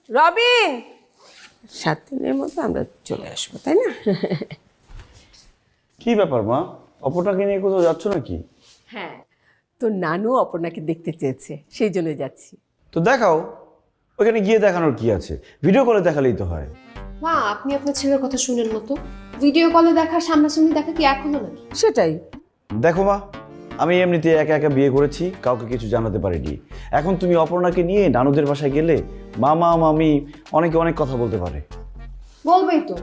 রবিন, 7 দিনের মধ্যে আমরা চলে আসবো, তাই না? কি ব্যাপার মা, অপরটাকে নিয়ে কোথাও যাচ্ছ নাকি? হ্যাঁ, তো নানু অপর্ণাকে দেখতে চেয়েছে, সেই জন্য যাচ্ছি। তো দেখাও, ওখানে গিয়ে দেখানোর কি আছে, ভিডিও কলে দেখালেই তো হয়। মা, আপনি আপনার ছেলের কথা শুনেন না তো। ভিডিও কলে দেখা সামনাসামনি দেখা কি এক হলো নাকি? সেটাই। দেখো মা, আমি এমনিতে একা একা বিয়ে করেছি, কাউকে কিছু জানাতে পারিনি। এখন তুমি অপর্ণাকে নিয়ে নানুদের বাসায় গেলে মামা মামি অনেকে অনেক কথা বলতে পারে। বলবেই তো,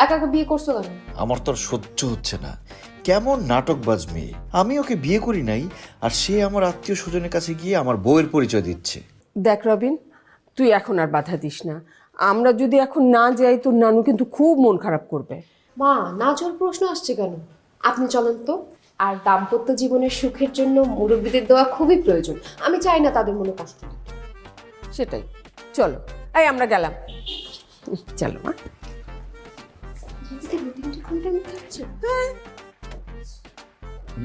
একা একা বিয়ে করছো কেন? আমার তো আর সহ্য হচ্ছে না, কেমন নাটকবাজ মেয়ে। আমি ওকে বিয়ে করি নাই, আর সে আমার আত্মীয় স্বজনের কাছে গিয়ে আমার বউয়ের পরিচয় দিচ্ছে। দেখ রবিন, তুই এখন আর বাধা দিস না। আমরা যদি এখন না যাই তোর নানু কিন্তু খুব মন খারাপ করবে। মা, না যাওয়ার প্রশ্ন আসছে কেন? আপনি চলেন তো। আর দাম্পত্য জীবনের সুখের জন্য মুরব্বীদের দোয়া খুবই প্রয়োজন। আমি চাই না তাদের মনে কষ্ট দিতে। সেটাই, চলো এই আমরা গেলাম। চলো মা।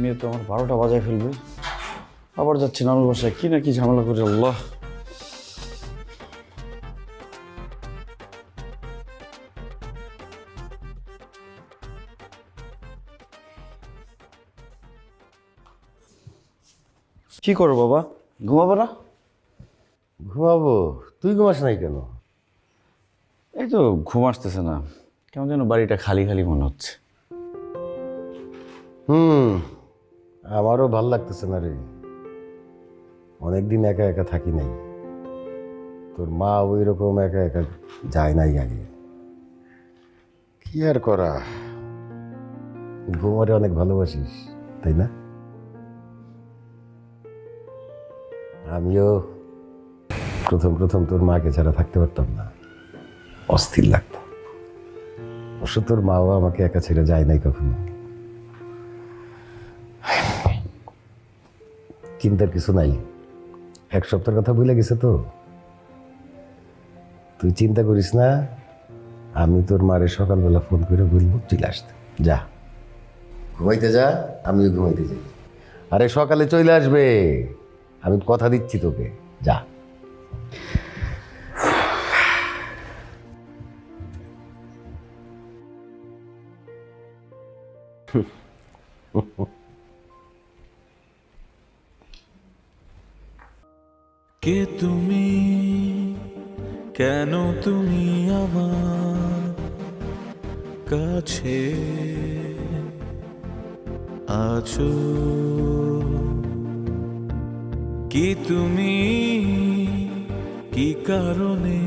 মেয়ে তো আমার 12টা বাজায় ফেলবে, আবার যাচ্ছে নানুর বাসায়, কি না কি ঝামেলা করে। আল্লাহ, কি করো বাবা, ঘুমাবো না? ঘুমাবো? তুই ঘুমাস নাই কেন? এই তো ঘুম আসতেছে না, কেমন যেন বাড়িটা খালি খালি মনে হচ্ছে। আমারও ভাল লাগতেছে না রে, অনেকদিন একা একা থাকি নাই। তোর মা ওই রকম একা একা যায় নাই আগে। কি আর করা, ঘুমারে অনেক ভালোবাসিস তাই না? আমিও প্রথম প্রথম তোর মাকে ছাড়া থাকতে পারতাম না, অস্থির লাগতো। অবশ্য তোর মাও আমাকে একা ছেড়ে যায় নাই কখনো। চিন্তার কিছু নাই, 1 সপ্তাহের কথা ভুলে গেছে তো। তুই চিন্তা করিস না, আমি তোর মারে সকালবেলা ফোন করে বলবো চলে আসতে। যা ঘুমাইতে যা, আমিও ঘুমাইতে যাই। আরে সকালে চলে আসবে, আমি কথা দিচ্ছি তোকে। যা। কে তুমি, কেন তুমি আমার কাছে আছো? কি তুমি, কি কারণে